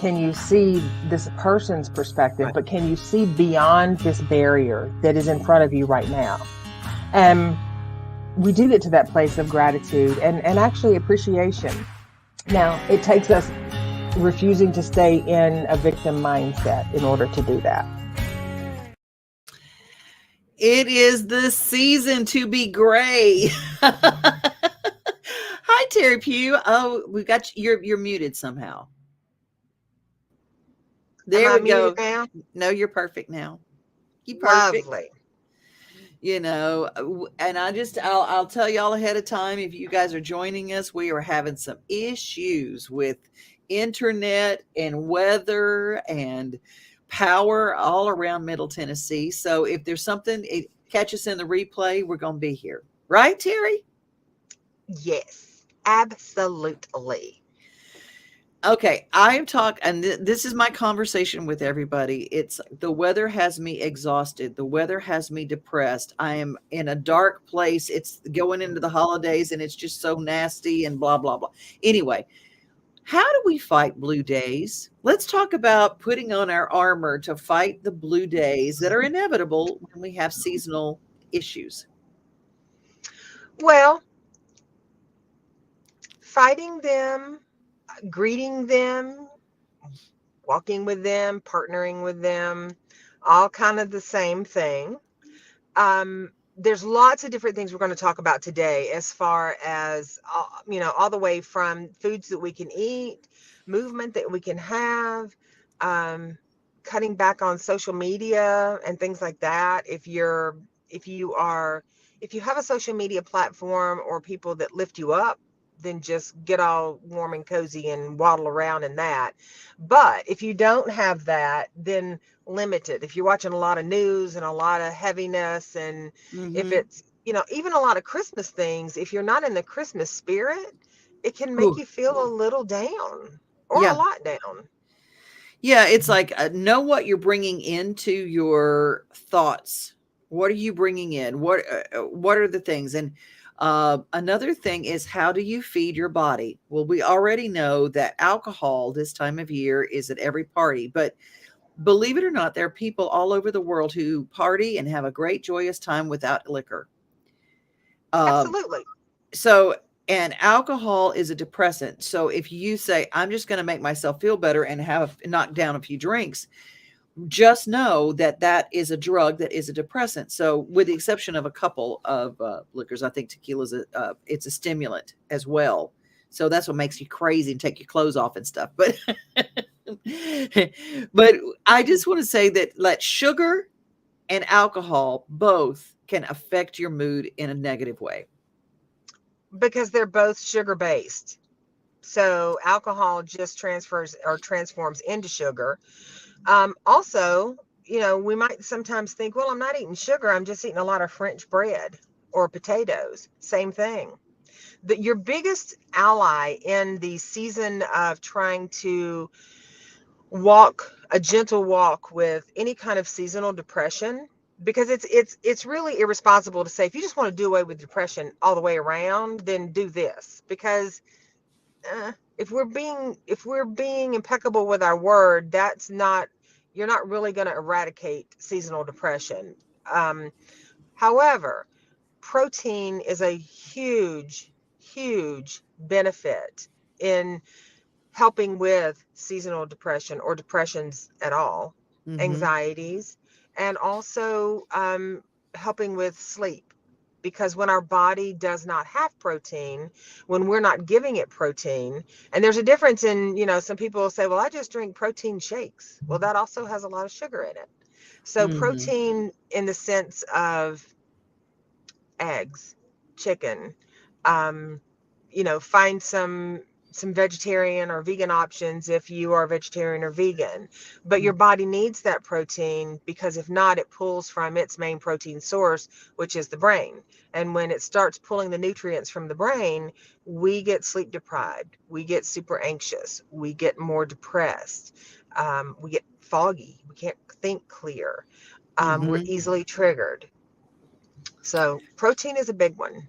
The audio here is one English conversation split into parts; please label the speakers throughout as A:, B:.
A: can you see this person's perspective,
B: Right.
A: but can you see beyond this barrier that is in front of you right now? And we do get to that place of gratitude and actually appreciation. Now, it takes us refusing to stay in a victim mindset in order to do that.
B: It is the season to be gray. Hi, Terry Pugh. Oh, we got you. You're muted somehow.
C: Am
B: There
C: I
B: we
C: muted
B: go.
C: now?
B: No, you're perfect now. You perfect.
C: Lovely.
B: And I'll tell y'all ahead of time, if you guys are joining us, we are having some issues with internet and weather and power all around Middle Tennessee. So if there's something, catch us in the replay. We're going to be here. Right, Terry?
C: Yes, absolutely.
B: Okay, I am talking, and this is my conversation with everybody. It's the weather has me exhausted. The weather has me depressed. I am in a dark place. It's going into the holidays, and it's just so nasty and blah blah blah. Anyway, how do we fight blue days? Let's talk about putting on our armor to fight the blue days that are inevitable when we have seasonal issues.
C: Well, fighting them, greeting them, walking with them, partnering with them, all kind of the same thing. There's lots of different things we're going to talk about today, as far as all the way from foods that we can eat, movement that we can have, um, cutting back on social media and things like that. If you are if you have a social media platform or people that lift you up, then just get all warm and cozy and waddle around in that. But if you don't have that, then limited. If you're watching a lot of news and a lot of heaviness, and if
B: Mm-hmm.
C: it's, even a lot of Christmas things, if you're not in the Christmas spirit, it can make
B: Ooh,
C: you feel a little down or a
B: yeah.
C: lot down.
B: Yeah, it's like know what you're bringing into your thoughts. What are you bringing in? What are the things? And another thing is, how do you feed your body? Well, we already know that alcohol this time of year is at every party, but believe it or not, there are people all over the world who party and have a great joyous time without liquor. Um,
C: Absolutely.
B: so and alcohol is a depressant. So if you say, I'm just going to make myself feel better and have knock down a few drinks, just know that that is a drug that is a depressant. So with the exception of a couple of liquors, I think tequila is it's a stimulant as well. So that's what makes you crazy and take your clothes off and stuff. But but I just want to say that let sugar and alcohol both can affect your mood in a negative way.
C: Because they're both sugar based. So alcohol just transfers or transforms into sugar. Also, we might sometimes think, well, I'm not eating sugar, I'm just eating a lot of French bread or potatoes. Same thing. Your biggest ally in the season of trying to walk a gentle walk with any kind of seasonal depression, because it's really irresponsible to say, if you just want to do away with depression all the way around, then do this. Because if we're being impeccable with our word, that's not you're not really going to eradicate seasonal depression. um, However, protein is a huge benefit in helping with seasonal depression or depressions at all,
B: Mm-hmm.
C: anxieties, and also helping with sleep. Because when our body does not have protein, when we're not giving it protein, and there's a difference in, some people will say, well, I just drink protein shakes. Well, that also has a lot of sugar in it. So,
B: Mm-hmm.
C: protein in the sense of eggs, chicken, um, find some vegetarian or vegan options if you are vegetarian or vegan. But your body needs that protein, because if not, it pulls from its main protein source, which is the brain. And when it starts pulling the nutrients from the brain, we get sleep deprived, we get super anxious, we get more depressed, we get foggy, we can't think clear, we're
B: Mm-hmm.
C: easily triggered. So protein is a big one.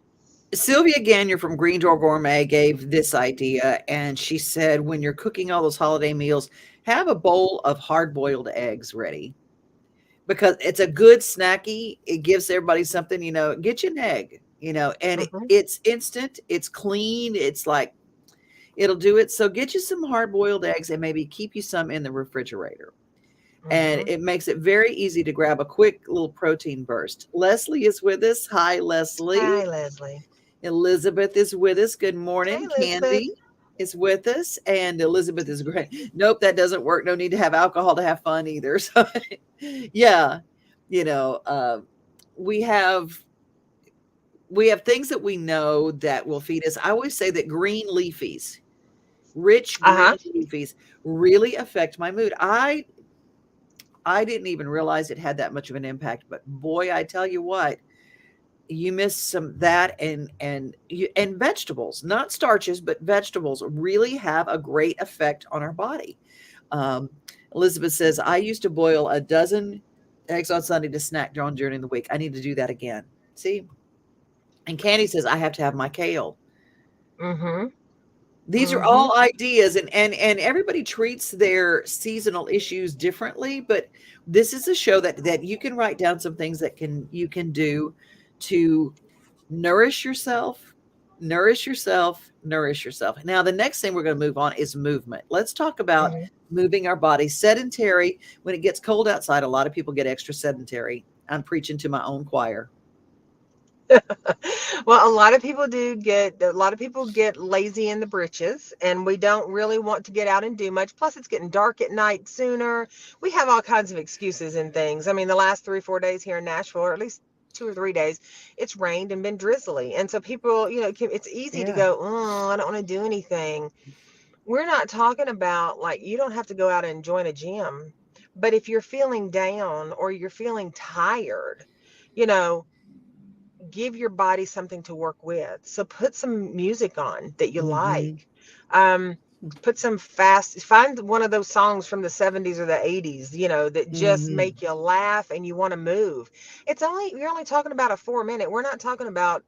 B: Sylvia Gagner from Green Door Gourmet gave this idea, and she said, when you're cooking all those holiday meals, have a bowl of hard-boiled eggs ready because it's a good snacky. It gives everybody something, get you an egg, and
C: Hmm.
B: it's instant, it's clean, it's like it'll do it. So get you some hard-boiled eggs and maybe keep you some in the refrigerator. And
C: Hmm.
B: it makes it very easy to grab a quick little protein burst. Leslie is with us. Hi, Leslie.
C: Hi, Leslie.
B: Elizabeth is with us. Good
C: Hey,
B: morning.
C: Elizabeth.
B: Candy is with us. And Elizabeth is great. Nope, that doesn't work. No need to have alcohol to have fun either. So, yeah, you know, uh, we have we have things that we know that will feed us. I always say that green leafies, rich
C: Uh
B: green
C: huh.
B: leafies, really affect my mood. I didn't even realize it had that much of an impact, but boy, I tell you what, you miss some that and vegetables, not starches, but vegetables really have a great effect on our body. Um, Elizabeth says, I used to boil a dozen eggs on Sunday to snack on during the week. I need to do that again. See? And Candy says, I have to have my kale.
C: Hmm.
B: These are
C: Hmm.
B: all ideas, and everybody treats their seasonal issues differently, but this is a show that you can write down some things that can you can do to nourish yourself, nourish yourself, nourish yourself. Now, the next thing we're going to move on is movement. Let's talk about
C: Hmm.
B: moving our body. Sedentary, when it gets cold outside, a lot of people get extra sedentary. I'm preaching to my own choir.
C: Well, a lot of people get lazy in the britches, and we don't really want to get out and do much. Plus, it's getting dark at night sooner. We have all kinds of excuses and things. I mean, the last 3, 4 days here in Nashville, or at least 2 or 3 days, it's rained and been drizzly. And so people, it's easy to
B: Yeah.
C: go, oh, I don't want to do anything. We're not talking about like you don't have to go out and join a gym, but if you're feeling down or you're feeling tired, you know, give your body something to work with. So put some music on that you
B: Hmm.
C: like. Um, put some find one of those songs from the 70s or the 80s, that just
B: Hmm.
C: make you laugh and you want to move. You're only talking about a 4 minute. We're not talking about,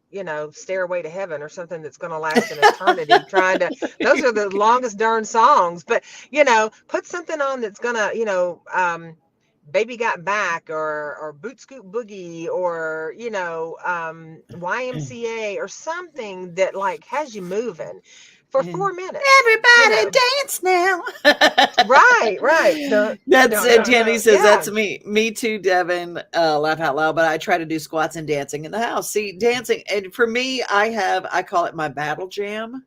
C: Stairway to Heaven or something that's going to last an eternity those are the longest darn songs. But, put something on that's going to, Baby Got Back or Boot Scoot Boogie or YMCA or something that like has you moving for 4 minutes.
B: Everybody dance now.
C: Right, right. No,
B: That's
C: no,
B: it.
C: no,
B: Tammy
C: no.
B: says
C: Yeah.
B: that's me. Me too, Devon. Laugh out loud, but I try to do squats and dancing in the house. See, dancing, and for me, I call it my battle jam.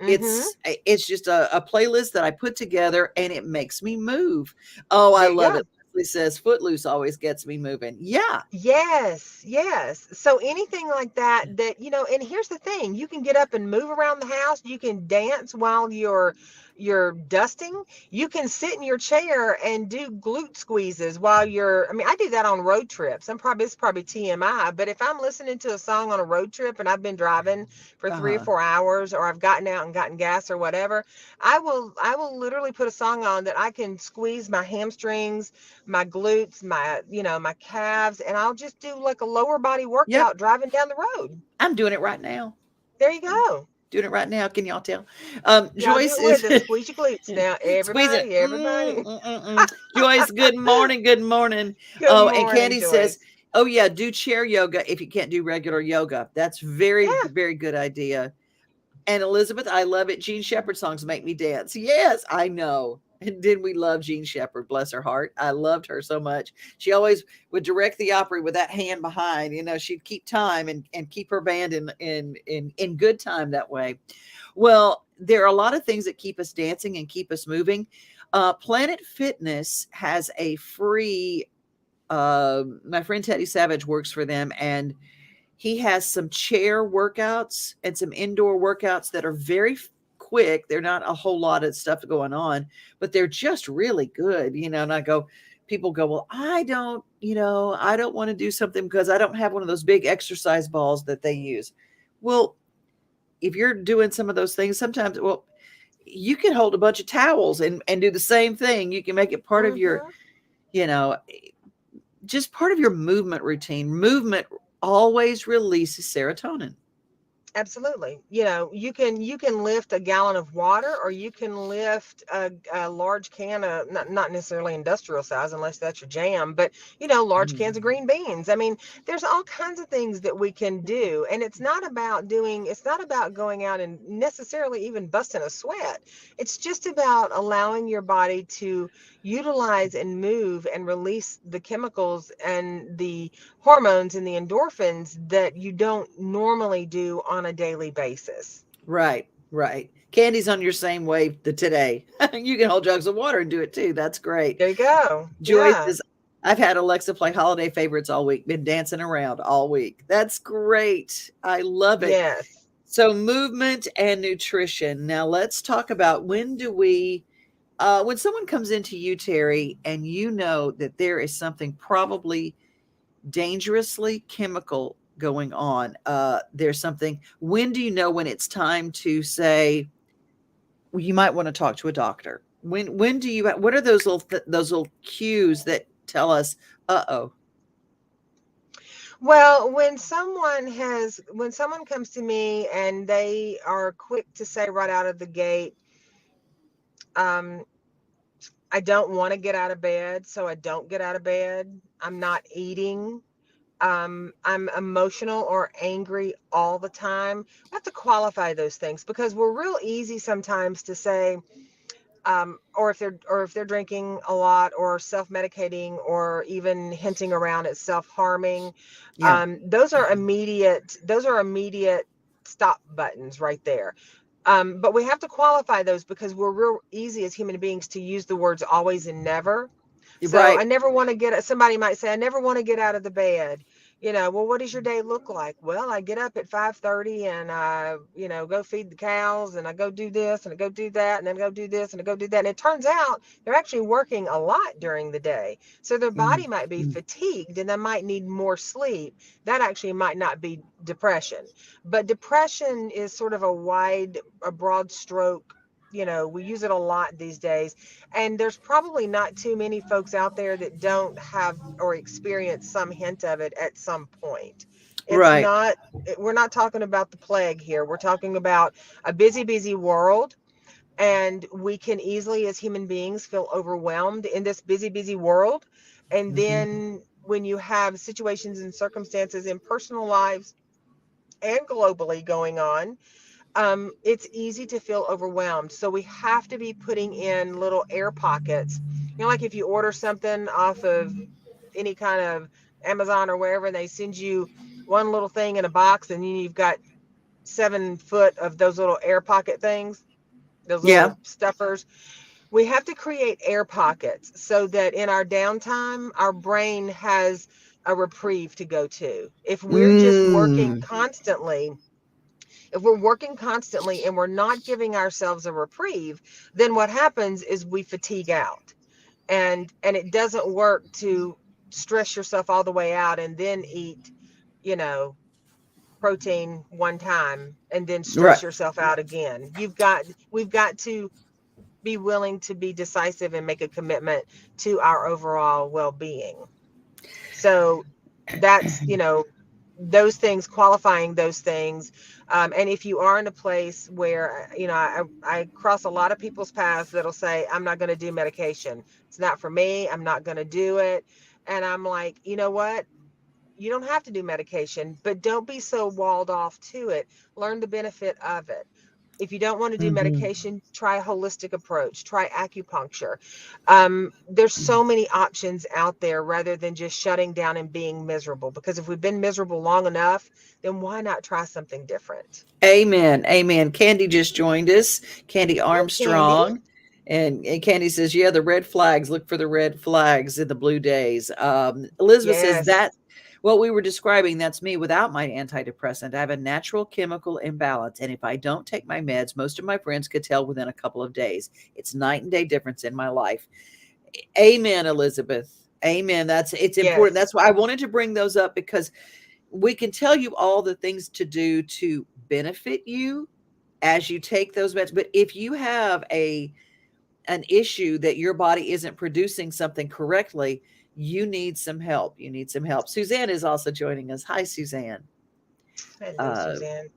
C: Mm-hmm.
B: It's just a playlist that I put together, and it makes me move. Oh, I
C: There you
B: love
C: go.
B: it. Leslie says Footloose always gets me moving. Yeah.
C: Yes, yes. So anything like that, and here's the thing, you can get up and move around the house, you can dance while you're dusting, you can sit in your chair and do glute squeezes while I mean, I do that on road trips. It's probably TMI, but if I'm listening to a song on a road trip and I've been driving for
B: Uh
C: three or
B: huh.
C: four hours or I've gotten out and gotten gas or whatever, I will literally put a song on that I can squeeze my hamstrings, my glutes, my calves, and I'll just do like a lower body
B: Yep.
C: workout driving down the road.
B: I'm doing it right now.
C: There you go.
B: Doing it right now. Can y'all tell?
C: Y'all do
B: Joyce
C: it with
B: is
C: us. Squeeze your glutes now.
B: squeeze it.
C: Everybody, everybody.
B: Joyce, good morning. Good morning.
C: Good
B: Oh, and
C: morning,
B: Candy says,
C: Joyce.
B: oh, yeah, do chair yoga if you can't do regular yoga. That's very,
C: Yeah.
B: very good idea. And Elizabeth, I love it. Jean Shepherd songs make me dance. Yes, I know. And did we love Jean Shepherd? Bless her heart. I loved her so much. She always would direct the opera with that hand behind. She'd keep time and keep her band in good time that way. Well, there are a lot of things that keep us dancing and keep us moving. Planet Fitness has a free. My friend Teddy Savage works for them, and he has some chair workouts and some indoor workouts that are very quick. They're not a whole lot of stuff going on, but they're just really good. And people go, well, I don't want to do something because I don't have one of those big exercise balls that they use. Well, if you're doing some of those things, sometimes, well, you can hold a bunch of towels and do the same thing. You can make it part of your,
C: Mm-hmm.
B: you know, just part of your movement routine. Movement always releases serotonin.
C: Absolutely. You can lift a gallon of water, or you can lift a large can of, not necessarily industrial size unless that's your jam, but large cans of
B: Mhm.
C: green beans. I mean, there's all kinds of things that we can do, and it's not about going out and necessarily even busting a sweat. It's just about allowing your body to utilize and move and release the chemicals and the hormones and the endorphins that you don't normally do on a daily basis.
B: Right, right. Candy's on your same wave today. You can hold jugs of water and do it too. That's great.
C: There you go.
B: Joyce
C: Yeah.
B: says, I've had Alexa play holiday favorites all week, been dancing around all week. That's great. I love it.
C: Yes.
B: So, movement and nutrition. Now, let's talk about when someone comes into you, Teri, and you know that there is something probably dangerously chemical going on. There's something. When do you know when it's time to say, well, you might want to talk to a doctor? When do you? What are those little cues that tell us, oh,
C: Well, when someone comes to me and they are quick to say right out of the gate, um, I don't want to get out of bed, so I don't get out of bed. I'm not eating. I'm emotional or angry all the time. I have to qualify those things because we're real easy sometimes to say, or if they're drinking a lot or self-medicating or even hinting around at self-harming.
B: yeah,
C: Those are immediate stop buttons right there. But we have to qualify those because we're real easy as human beings to use the words always and never. So I
B: right,
C: never want to somebody might say, I never want to get out of the bed. Well, what does your day look like? Well, I get up at 5:30 and I, go feed the cows and I go do this and I go do that and then go do this and I go do that. And it turns out they're actually working a lot during the day. So their
B: mhm,
C: body might be fatigued and they might need more sleep. That actually might not be depression. But depression is sort of a broad stroke. We use it a lot these days, and there's probably not too many folks out there that don't have or experience some hint of it at some point. It's
B: right,
C: not, we're not talking about the plague here. We're talking about a busy, busy world. And we can easily, as human beings, feel overwhelmed in this busy, busy world. And
B: mhm,
C: then when you have situations and circumstances in personal lives and globally going on, it's easy to feel overwhelmed. So we have to be putting in little air pockets. Like if you order something off of any kind of Amazon or wherever, and they send you one little thing in a box, and you've got 7 foot of those little air pocket things, those
B: yeah,
C: little stuffers. We have to create air pockets so that in our downtime, our brain has a reprieve to go to.
B: mm,
C: If we're working constantly and we're not giving ourselves a reprieve, then what happens is we fatigue out. And it doesn't work to stress yourself all the way out and then eat, you know, protein one time and then stress
B: right.
C: yourself out again. We've got to be willing to be decisive and make a commitment to our overall well-being. So that's, those things, qualifying those things. And if you are in a place where, I cross a lot of people's paths that'll say, I'm not going to do medication. It's not for me. I'm not going to do it. And I'm like, you know what? You don't have to do medication, but don't be so walled off to it. Learn the benefit of it. If you don't want to do
B: Mhm.
C: medication, try a holistic approach, try acupuncture. There's so many options out there rather than just shutting down and being miserable. Because if we've been miserable long enough, then why not try something different?
B: Amen. Amen. Candy just joined us. Candy
C: Hey, Candy.
B: Armstrong. And Candy says, yeah, the red flags. Look for the red flags in the blue days. Elizabeth says
C: Yes.
B: that what we were describing, that's me without my antidepressant. I have a natural chemical imbalance. And if I don't take my meds, most of my friends could tell within a couple of days. It's night and day difference in my life. Amen, Elizabeth. Amen. It's important.
C: Yes.
B: That's why I wanted to bring those up, because we can tell you all the things to do to benefit you as you take those meds. But if you have an issue that your body isn't producing something correctly, you need some help. You need some help. Suzanne is also joining us. Hi, Suzanne.
C: Hello,
B: Uh,
C: Suzanne.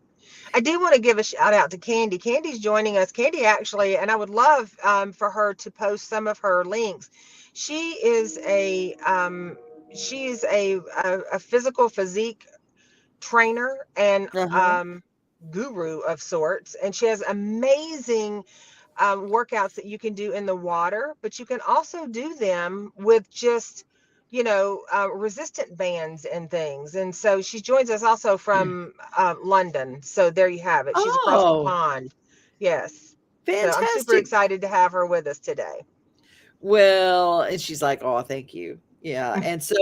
C: I do want to give a shout out to Candy. Candy's joining us. Candy actually, and I would love for her to post some of her links. She is a physical physique trainer and
B: Uh-huh.
C: guru of sorts, and she has amazing workouts that you can do in the water, but you can also do them with just, resistant bands and things. And so she joins us also from London. So there you have it. She's across the
B: Oh,
C: pond. Yes. So I'm super
B: fantastic.
C: excited to have her with us today.
B: Well, and she's like, "Oh, thank you." Yeah, and so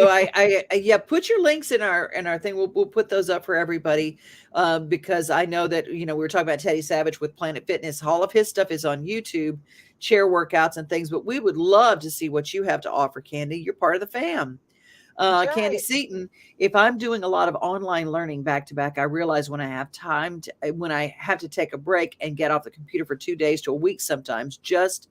B: yeah, put your links in our thing. We'll put those up for everybody, because I know that we were talking about Teddy Savage with Planet Fitness. All of his stuff is on YouTube, chair workouts and things. But we would love to see what you have to offer, Candy. You're part of the fam.
C: That's
B: Candy
C: right.
B: Seaton. If I'm doing a lot of online learning back to back, I realize when I have time when I have to take a break and get off the computer for 2 days to a week, sometimes just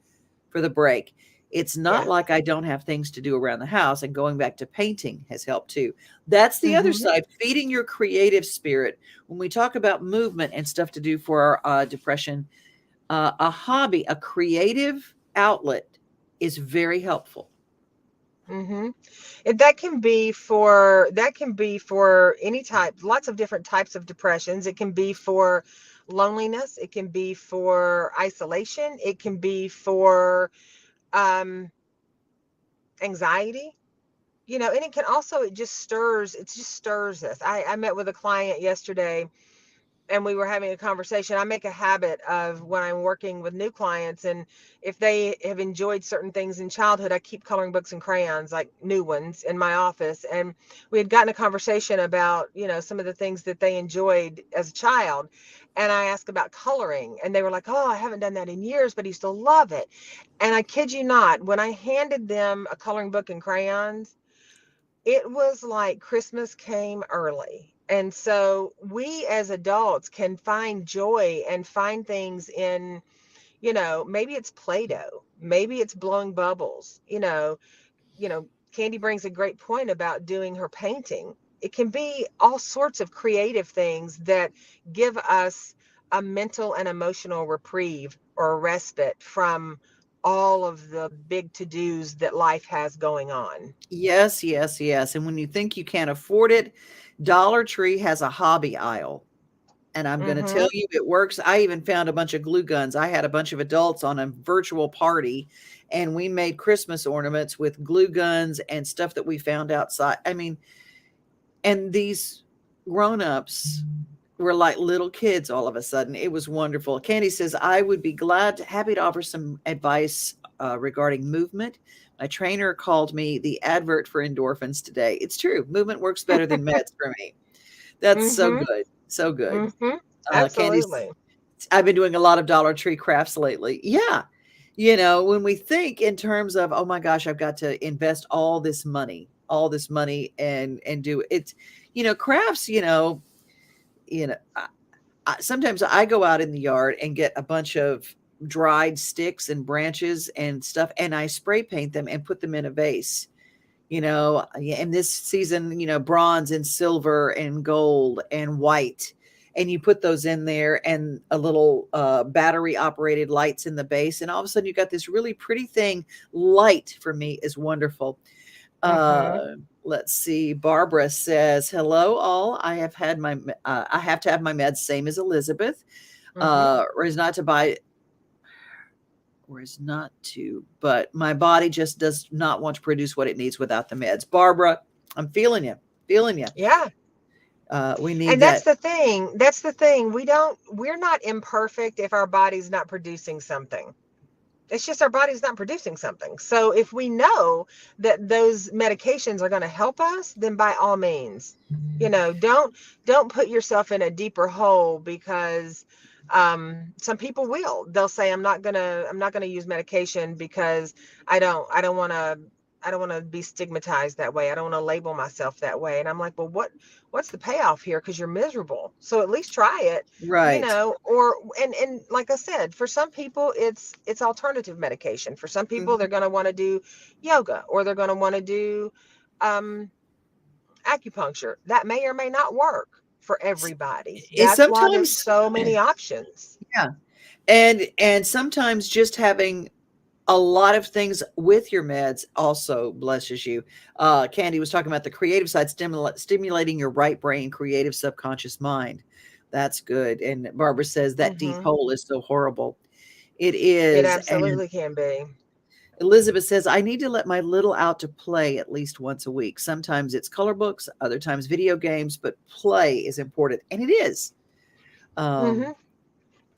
B: for the break. It's not
C: Yes.
B: like I don't have things to do around the house, and going back to painting has helped too. That's the other
C: Hmm.
B: side, feeding your creative spirit. When we talk about movement and stuff to do for our depression, a hobby, a creative outlet is very helpful.
C: Hmm. And that can be for any type, lots of different types of depressions. It can be for loneliness. It can be for isolation. It can be for um, anxiety. And it can also, it just stirs us. I met with a client yesterday, and we were having a conversation. I make a habit of, when I'm working with new clients, and if they have enjoyed certain things in childhood, I keep coloring books and crayons, like new ones, in my office. And we had gotten a conversation about, some of the things that they enjoyed as a child. And I asked about coloring, and they were like, "Oh, I haven't done that in years, but I used to love it." And I kid you not, when I handed them a coloring book and crayons, it was like Christmas came early. And so we as adults can find joy and find things in, maybe it's Play-Doh, maybe it's blowing bubbles. Candy brings a great point about doing her painting. It can be all sorts of creative things that give us a mental and emotional reprieve or a respite from all of the big to-dos that life has going on.
B: Yes, yes, yes. And when you think you can't afford it, Dollar Tree has a hobby aisle. And I'm going to tell
C: Mm-hmm.
B: you, it works. I even found a bunch of glue guns. I had a bunch of adults on a virtual party, and we made Christmas ornaments with glue guns and stuff that we found outside. I mean, and these grown-ups were like little kids all of a sudden. It was wonderful. Candy says, I would be happy to offer some advice regarding movement. My trainer called me the advert for endorphins today. It's true. Movement works better than meds for me. That's so
C: Mm-hmm.
B: good. So good.
C: Mm-hmm.
B: Candy's,
C: Absolutely.
B: I've been doing a lot of Dollar Tree crafts lately. Yeah. When we think in terms of, oh my gosh, I've got to invest all this money and do it, crafts, you know, sometimes I go out in the yard and get a bunch of dried sticks and branches and stuff, and I spray paint them and put them in a vase. Yeah, and this season, bronze and silver and gold and white. And you put those in there, and a little battery operated lights in the base. And all of a sudden, you got this really pretty thing. Light for me is wonderful.
C: Mm-hmm.
B: Let's see. Barbara says, "Hello, all. I have to have my meds, same as Elizabeth.
C: Mm-hmm.
B: Or is not to buy, or is not to, but my body just does not want to produce what it needs without the meds." Barbara, I'm feeling you, feeling you.
C: Yeah.
B: We need
C: And that's
B: that.
C: the thing. That's the thing. We're not imperfect if our body's not producing something. It's just our body's not producing something. So if we know that those medications are going to help us, then by all means, don't put yourself in a deeper hole, because some people will. They'll say, I'm not gonna use medication because I don't want to be stigmatized that way. I don't want to label myself that way. And I'm like, well, what's the payoff here? Because you're miserable. So at least try it,
B: Right.
C: or and like I said, for some people it's alternative medication. For some people, they're
B: Mhm.
C: going to want to do yoga, or they're going to want to do um, acupuncture. That may or may not work for everybody.
B: Is
C: That's why there's
B: sometimes,
C: so many options.
B: yeah. And sometimes just having a lot of things with your meds also blesses you. Candy was talking about the creative side, stimulating your right brain, creative subconscious mind. That's good. And Barbara says that deep
C: Hmm.
B: hole is so horrible. It
C: It
B: is. And
C: absolutely can be.
B: Elizabeth says, I need to let my little out to play at least once a week. Sometimes it's color books, other times video games, but play is important. And it is. Um,
C: Hmm.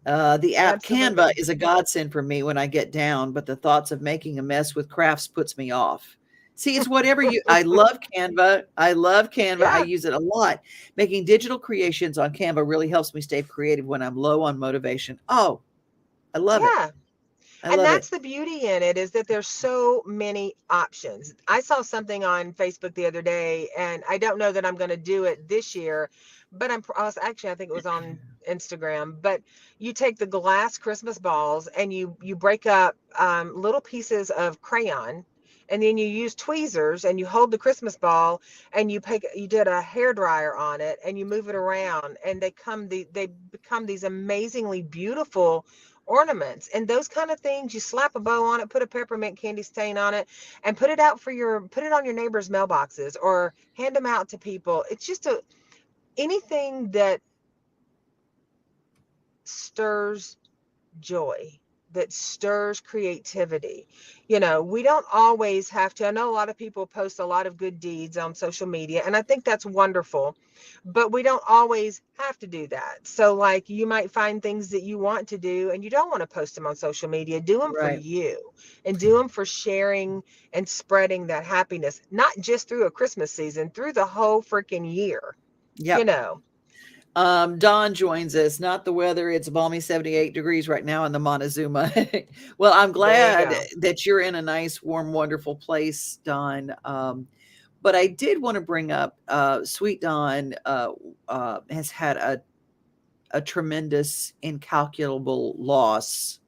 B: the app Canva
C: Absolutely.
B: is a godsend for me when I get down, but the thoughts of making a mess with crafts puts me off. See, it's whatever you. I love Canva. I love Canva. I
C: Yeah.
B: use it a lot. Making digital creations on Canva really helps me stay creative when I'm low on motivation. Oh, I love it.
C: Yeah.
B: I
C: And
B: love it.
C: that's the beauty in it, is that there's so many options. I saw something on Facebook the other day, and I don't know that I'm going to do it this year, but I was actually, I think it was on Instagram. But you take the glass Christmas balls and you break up little pieces of crayon, and then you use tweezers and you hold the Christmas ball, and you did a hair dryer on it, and you move it around, and they become these amazingly beautiful ornaments. And those kind of things, you slap a bow on it, put a peppermint candy stain on it, and put it on your neighbors' mailboxes, or hand them out to people. It's just anything that stirs joy, that stirs creativity. We don't always have to. I know a lot of people post a lot of good deeds on social media, and I think that's wonderful, but we don't always have to do that. So, like, you might find things that you want to do and you don't want to post them on social media. Do them for
B: Right.
C: you, and do them for sharing and spreading that happiness, not just through a Christmas season, through the whole freaking year, you
B: Yep.
C: know.
B: Dawn joins us. Not the weather. It's balmy 78 degrees right now in the Montezuma. Well, I'm
C: There you
B: glad
C: go.
B: that you're in a nice, warm, wonderful place, Dawn. But I did want to bring up Sweet Dawn has had a tremendous, incalculable loss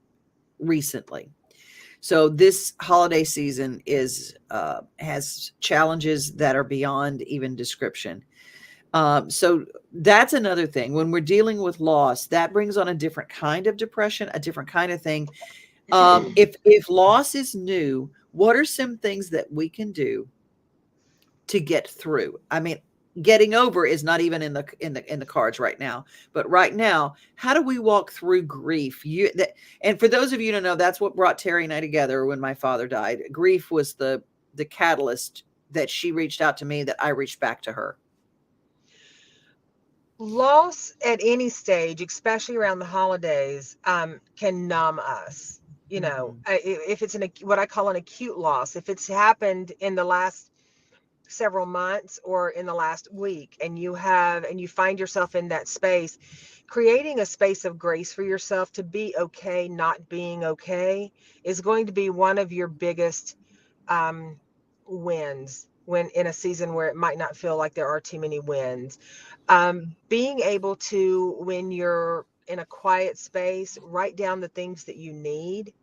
B: recently. So this holiday season is has challenges that are beyond even description. So that's another thing. When we're dealing with loss, that brings on a different kind of depression, a different kind of thing. If loss is new, what are some things that we can do to get through? I mean, getting over is not even in the cards right now. But right now, how do we walk through grief? And for those of you who don't know, that's what brought Teri and I together when my father died. Grief was the catalyst that she reached out to me, that I reached back to her.
C: Loss at any stage, especially around the holidays, can numb us.
B: Mhm.
C: If it's what I call an acute loss, if it's happened in the last several months or in the last week, and you find yourself in that space, creating a space of grace for yourself to be okay not being okay is going to be one of your biggest um, wins, when in a season where it might not feel like there are too many wins. Being able to, when you're in a quiet space, write down the things that you need.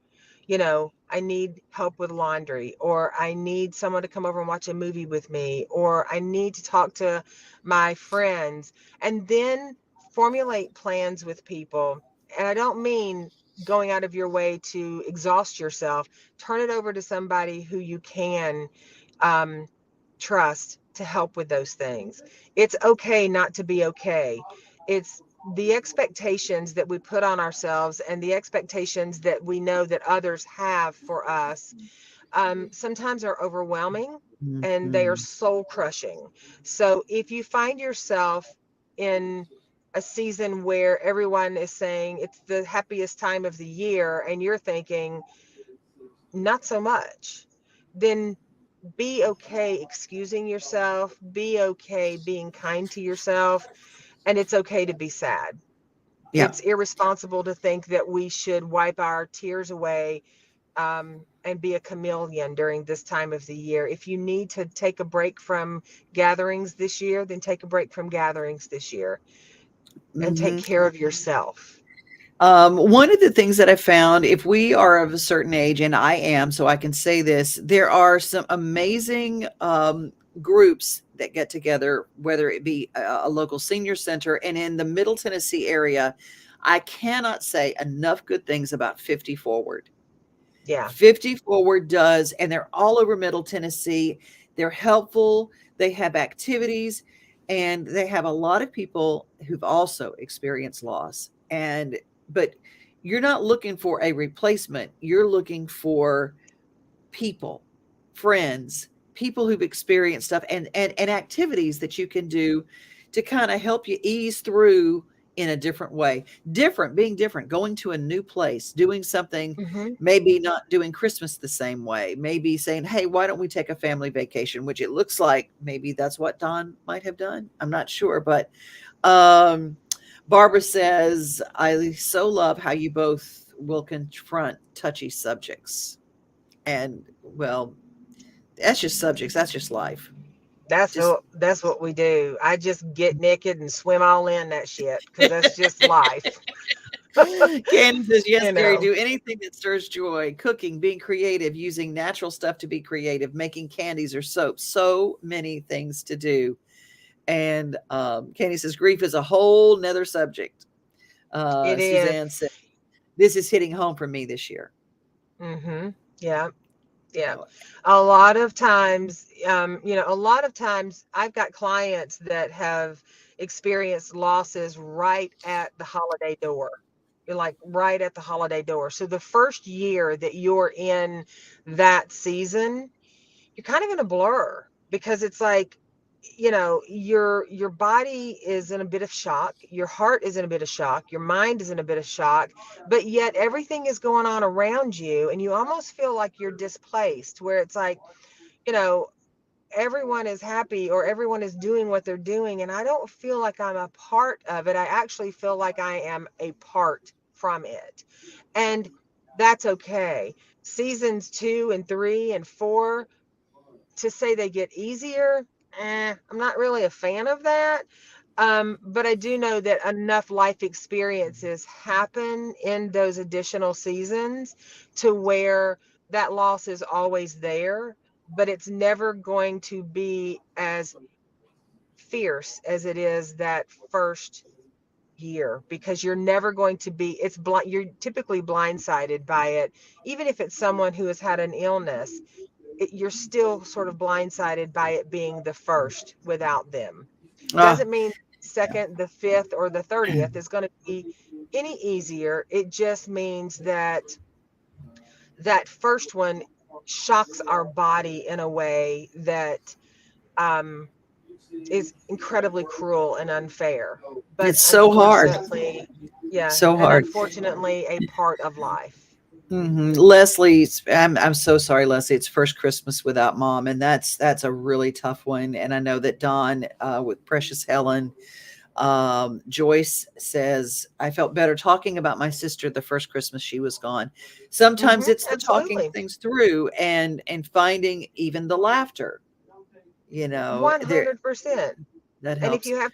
C: I need help with laundry, or I need someone to come over and watch a movie with me, or I need to talk to my friends, and then formulate plans with people. And I don't mean going out of your way to exhaust yourself. Turn it over to somebody who you can um, trust to help with those things. It's okay not to be okay. It's the expectations that we put on ourselves, and the expectations that we know that others have for us, sometimes are overwhelming, and they are
B: Mhm.
C: soul crushing. So if you find yourself in a season where everyone is saying it's the happiest time of the year, and you're thinking not so much, then be okay excusing yourself, be okay being kind to yourself, and it's okay to be sad.
B: Yeah.
C: It's irresponsible to think that we should wipe our tears away, and be a chameleon during this time of the year. If you need to take a break from gatherings this year, then take a break from gatherings this year, and take
B: Mhm.
C: care of yourself.
B: One of the things that I found, if we are of a certain age, and I am, so I can say this, there are some amazing groups that get together, whether it be a local senior center. And in the Middle Tennessee area, I cannot say enough good things about 50 Forward.
C: Yeah.
B: 50 Forward does, and they're all over Middle Tennessee. They're helpful. They have activities, and they have a lot of people who've also experienced loss. But you're not looking for a replacement. You're looking for people, friends, people who've experienced stuff, and activities that you can do to kind of help you ease through in a different way. Being different, going to a new place, doing something,
C: Hmm.
B: maybe not doing Christmas the same way, maybe saying, hey, why don't we take a family vacation? Which it looks like maybe that's what Don might have done. I'm not sure, but um Barbara says, I so love how you both will confront touchy subjects. And well, that's just subjects. That's just life. Just
C: That's what we do. I just get naked and swim all in that shit because that's just life.
B: Candy says, yes,
C: You
B: Terry,
C: know.
B: do anything that stirs joy. Cooking, being creative, using natural stuff to be creative, making candies or soaps. So many things to do. And Candy says, grief is a whole nother subject.
C: It is.
B: Suzanne said, this is hitting home for me this year.
C: Mm-hmm. Yeah. Yeah.
B: So,
C: A lot of times I've got clients that have experienced losses right at the holiday door. You're like right at the holiday door. So the first year that you're in that season, you're kind of in a blur because it's like, your body is in a bit of shock, your heart is in a bit of shock, your mind is in a bit of shock, but yet everything is going on around you and you almost feel like you're displaced, where it's like, you know everyone is happy or everyone is doing what they're doing and I don't feel like I'm a part of it. I actually feel like I am a part from it, and that's okay. Seasons 2 and 3 and 4, to say they get easier, I'm not really a fan of that. But I do know that enough life experiences happen in those additional seasons to where that loss is always there, but it's never going to be as fierce as it is that first year, because you're never going to be, it's blind, you're typically blindsided by it. Even if it's someone who has had an illness, you're still sort of blindsided by it being the first without them.
B: ah,
C: Doesn't mean second, the fifth, or the 30th is going to be any easier. It just means that that first one shocks our body in a way that um, is incredibly cruel and unfair, but
B: it's so hard.
C: unfortunately, yeah,
B: So
C: and
B: hard.
C: unfortunately, a part of life.
B: Leslie's, I'm so sorry, Leslie. It's first Christmas without mom, and that's a really tough one. And I know that Dawn, with Precious Helen, Joyce says, I felt better talking about my sister the first Christmas she was gone. Sometimes it's the talking
C: Absolutely.
B: things through and finding even the laughter. There
C: 100%.
B: that
C: And
B: helps.
C: if you have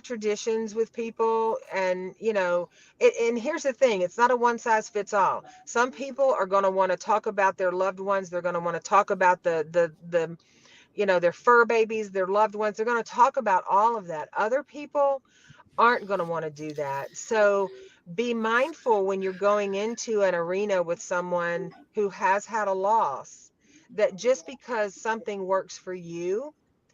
C: traditions with people, and and here's the thing, it's not a one size fits all. Some people are going to want to talk about their loved ones, they're going to want to talk about the their fur babies, their loved ones, they're going to talk about all of that. Other people aren't going to want to do that. So be mindful when you're going into an arena with someone who has had a loss, that just because something works for you,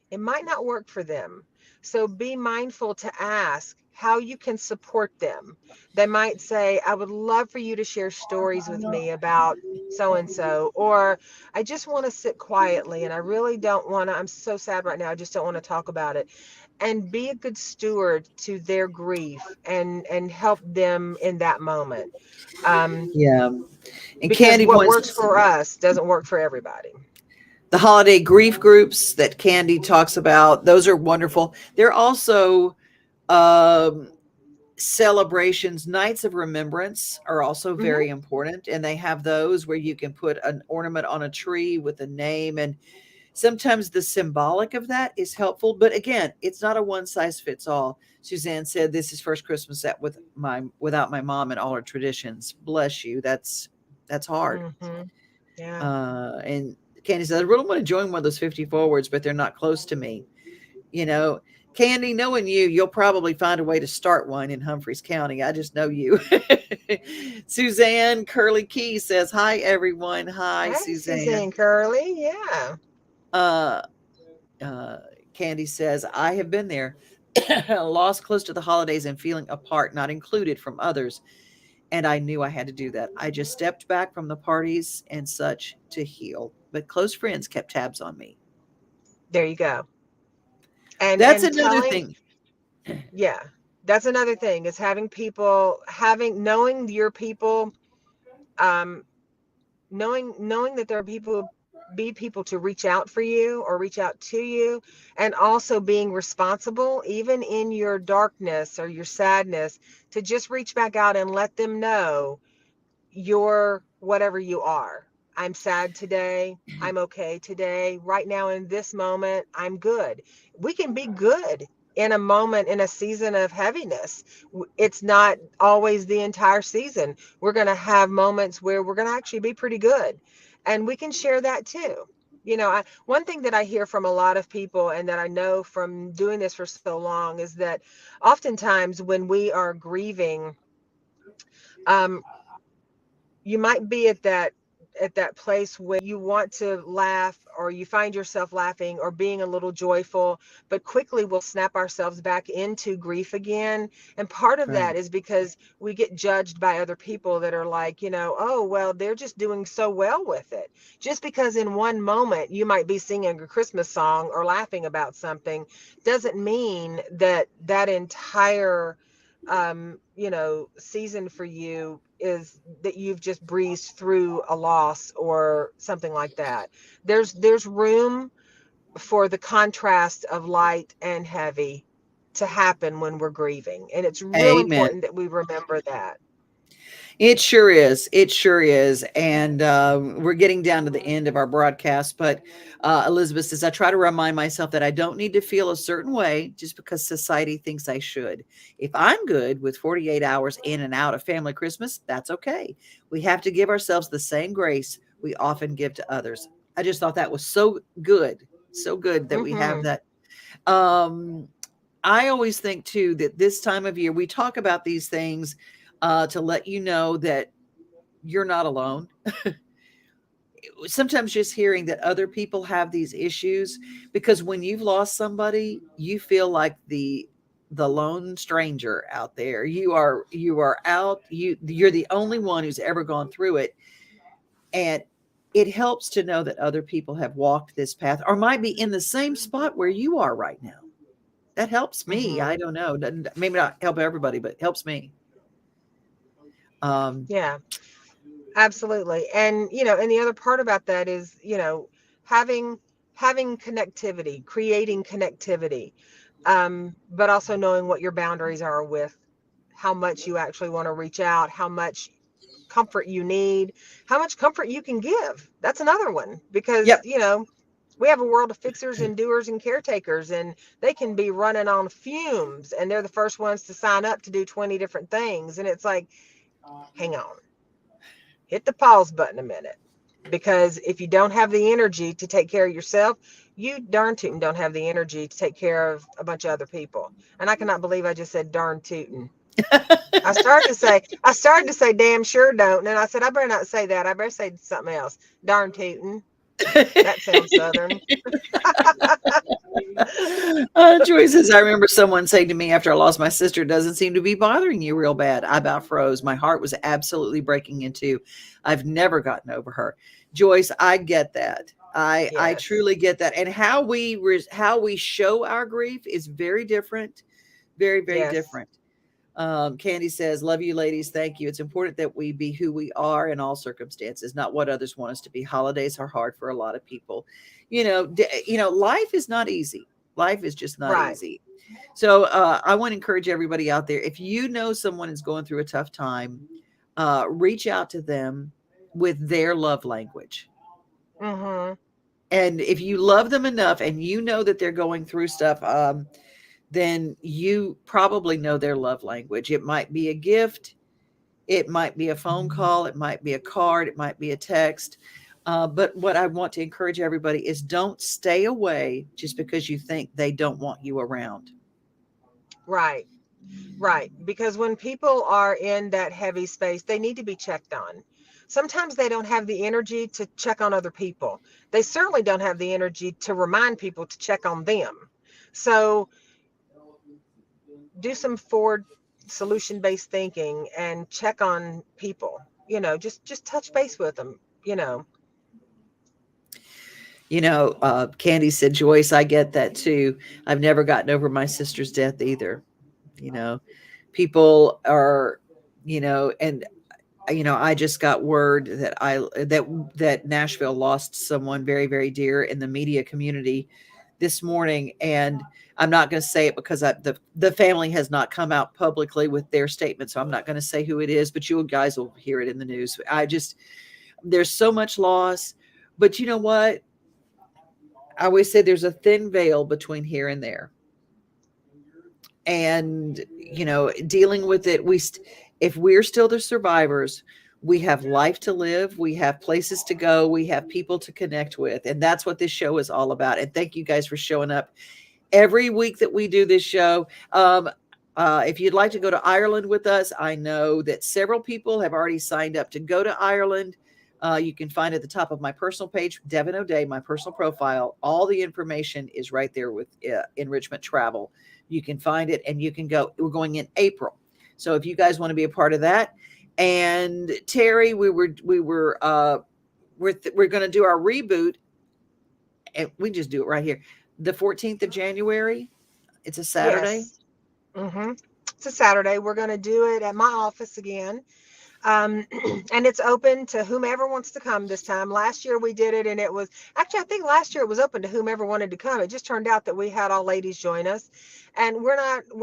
C: it might not work for them. So be mindful to ask how you can support them. They might say, I would love for you to share stories with me about so and so, or I just want to sit quietly and I really don't want to, I'm so sad right now, I just don't want to talk about it. And be a good steward to their grief and help them in that moment. Um,
B: Yeah. And
C: because
B: Candy
C: what
B: points
C: works for us doesn't work for everybody.
B: the holiday grief groups that Candy talks about. Those are wonderful. They're also um, celebrations. Nights of remembrance are also
C: Hmm.
B: very important, and they have those where you can put an ornament on a tree with a name, and sometimes the symbolic of that is helpful. But again, it's not a one size fits all. Suzanne said, this is first Christmas that without my mom and all her traditions. Bless you. That's hard.
C: Hmm. Yeah.
B: And Candy says, I really want to join one of those 50 forwards, but they're not close to me. You know, Candy, knowing you, you'll probably find a way to start one in Humphreys County. I just know you. Suzanne Curly Key says, hi, everyone. Hi,
C: Hey,
B: Suzanne.
C: Suzanne Curly. Yeah.
B: Uh, uh, Candy says, I have been there, lost close to the holidays and feeling apart, not included from others. And I knew I had to do that. I just stepped back from the parties and such to heal. But close friends kept tabs on me.
C: There you go.
B: That's
C: And
B: another
C: telling,
B: thing.
C: yeah, that's another thing is having people, knowing your people, um, knowing that there are people, be people to reach out for you or reach out to you, and also being responsible even in your darkness or your sadness, to just reach back out and let them know you're whatever you are. I'm sad today. I'm okay today. Right now in this moment, I'm good. We can be good in a moment, in a season of heaviness. It's not always the entire season. We're going to have moments where we're going to actually be pretty good. And we can share that too. One thing that I hear from a lot of people, and that I know from doing this for so long, is that oftentimes when we are grieving, um, you might be at that place where you want to laugh, or you find yourself laughing or being a little joyful, but quickly we'll snap ourselves back into grief again. And part of
B: Right.
C: that is because we get judged by other people that are like, oh, well, they're just doing so well with it. Just because in one moment you might be singing a Christmas song or laughing about something doesn't mean that that entire season for you is that you've just breezed through a loss or something like that. There's room for the contrast of light and heavy to happen when we're grieving, and it's real
B: Amen.
C: important that we remember that.
B: It sure is. It sure is. And we're getting down to the end of our broadcast. But Elizabeth says, I try to remind myself that I don't need to feel a certain way just because society thinks I should. If I'm good with 48 hours in and out of family Christmas, that's okay. We have to give ourselves the same grace we often give to others. I just thought that was so good. So good that we have
C: Mm-hmm.
B: that. Um, I always think too that this time of year we talk about these things to let you know that you're not alone. Sometimes just hearing that other people have these issues, because when you've lost somebody, you feel like the lone stranger out there. You are out. You're the only one who's ever gone through it, and it helps to know that other people have walked this path or might be in the same spot where you are right now. That helps me.
C: Mm-hmm.
B: I don't know. Maybe not help everybody, but helps me. Um,
C: Yeah, absolutely. And the other part about that is, having having connectivity, creating connectivity, but also knowing what your boundaries are with how much you actually want to reach out, how much comfort you need, how much comfort you can give. That's another one, because,
B: yep.
C: we have a world of fixers and doers and caretakers, and they can be running on fumes, and they're the first ones to sign up to do 20 different things. And it's like, hang on, hit the pause button a minute. Because if you don't have the energy to take care of yourself, you darn tootin' don't have the energy to take care of a bunch of other people. And I cannot believe I just said darn tootin'. I started to say damn sure don't. And then I said, I better not say that. I better say something else. Darn tootin'. That sounds southern.
B: Choices. I remember someone saying to me after I lost my sister, doesn't seem to be bothering you real bad. I about froze. My heart was absolutely breaking in two. I've never gotten over her. Joyce, I get that. I
C: Yes.
B: truly get that. And how we show our grief is very different, very very
C: Yes.
B: different. Candy says, love you ladies. Thank you. It's important that we be who we are in all circumstances, not what others want us to be. Holidays are hard for a lot of people. Life is not easy. Life is just not
C: Right.
B: easy. So I want to encourage everybody out there. If you know someone is going through a tough time, reach out to them with their love language.
C: Mm-hmm.
B: And if you love them enough and you know that they're going through stuff, then you probably know their love language. It might be a gift. It might be a phone call. It might be a card. It might be a text. But what I want to encourage everybody is don't stay away just because you think they don't want you around.
C: Right. Right. Because when people are in that heavy space, they need to be checked on. Sometimes they don't have the energy to check on other people. They certainly don't have the energy to remind people to check on them. So do some forward solution based thinking and check on people. Just touch base with them, you know.
B: Candy said, Joyce, I get that too. I've never gotten over my sister's death either. You know, people are, and I just got word that Nashville lost someone very, very dear in the media community this morning, and I'm not going to say it because the family has not come out publicly with their statement, so I'm not going to say who it is, but you guys will hear it in the news. There's so much loss, but you know what? I always say there's a thin veil between here and there, and dealing with it, if we're still the survivors, we have life to live, we have places to go, we have people to connect with, and that's what this show is all about. And thank you guys for showing up every week that we do this show. If you'd like to go to Ireland with us, I know that several people have already signed up to go to Ireland. You can find at the top of my personal page, Devon O'Day, my personal profile. All the information is right there with Enrichment Travel. You can find it and you can go. We're going in April. So if you guys want to be a part of that. And Teri, we're going to do our reboot, and we just do it right here. The 14th of January. It's a Saturday.
C: Yes. It's a Saturday. We're going to do it at my office again. And it's open to whomever wants to come this time. Last year we did it, and it was actually, I think last year it was open to whomever wanted to come. It just turned out that we had all ladies join us, and we're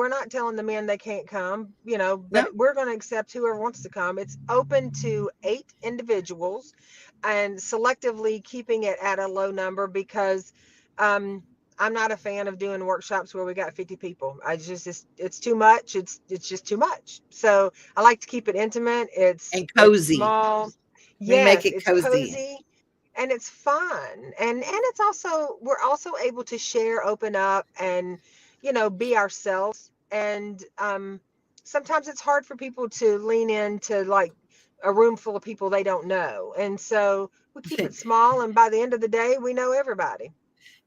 C: not telling the men they can't come, but we're going to accept whoever wants to come. It's open to 8 individuals, and selectively keeping it at a low number because, I'm not a fan of doing workshops where we got 50 people. It's too much. It's just too much. So I like to keep it intimate. It's
B: cozy.
C: It's small.
B: We make it
C: it's
B: cozy.
C: And it's fun. And it's also, we're also able to share, open up, and, be ourselves. And sometimes it's hard for people to lean into like a room full of people they don't know. And so we keep it small. And by the end of the day, we know everybody.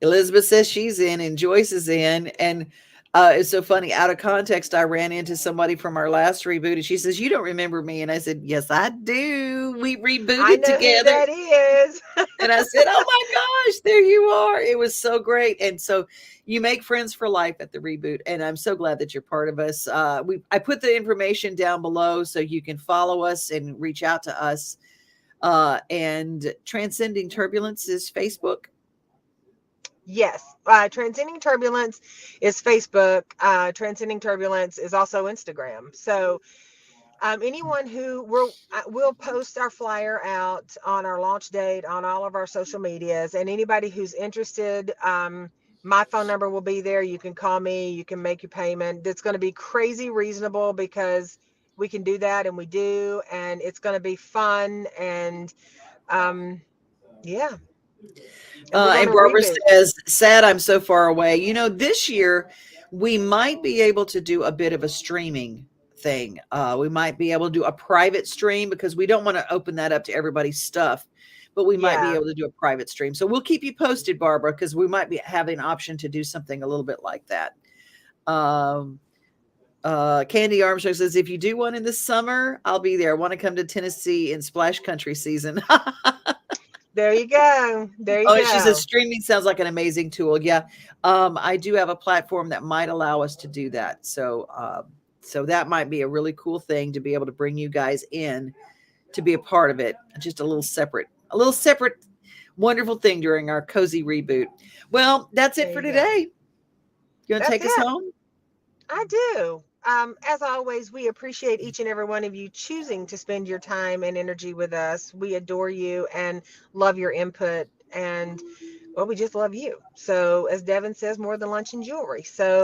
B: Elizabeth says she's in and Joyce is in. And it's so funny. Out of context, I ran into somebody from our last reboot and she says, you don't remember me. And I said, yes, I do. We rebooted
C: I know
B: together.
C: Who that is.
B: And I said, oh my gosh, there you are. It was so great. And so you make friends for life at the reboot. And I'm so glad that you're part of us. I put the information down below so you can follow us and reach out to us. And Transcending Turbulence is Facebook.
C: Yes. Transcending Turbulence is Facebook. Transcending Turbulence is also Instagram. So anyone who we'll post our flyer out on our launch date on all of our social medias, and anybody who's interested, my phone number will be there. You can call me, you can make your payment. It's going to be crazy reasonable because we can do that, and we do, and it's going to be fun. And yeah.
B: And Barbara says, sad I'm so far away. This year we might be able to do a bit of a streaming thing. We might be able to do a private stream because we don't want to open that up to everybody's stuff, but we might be able to do a private stream. So we'll keep you posted, Barbara, because we might be having an option to do something a little bit like that. Candy Armstrong says, if you do one in the summer, I'll be there. I want to come to Tennessee in splash country season.
C: There you go. There you go.
B: She says streaming sounds like an amazing tool. Yeah. I do have a platform that might allow us to do that. So that might be a really cool thing to be able to bring you guys in to be a part of it. Just a little separate, wonderful thing during our cozy reboot. Well, that's it for today. You want to take us home?
C: I do. As always, we appreciate each and every one of you choosing to spend your time and energy with us. We adore you and love your input, and well, we just love you. So as Devon says, more than lunch and jewelry. So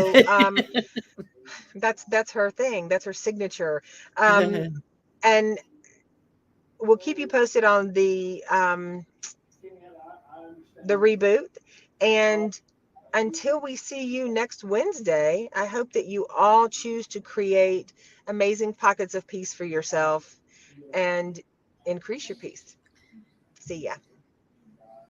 C: that's her thing. That's her signature. And we'll keep you posted on the reboot. And until we see you next Wednesday, I hope that you all choose to create amazing pockets of peace for yourself and increase your peace. See ya.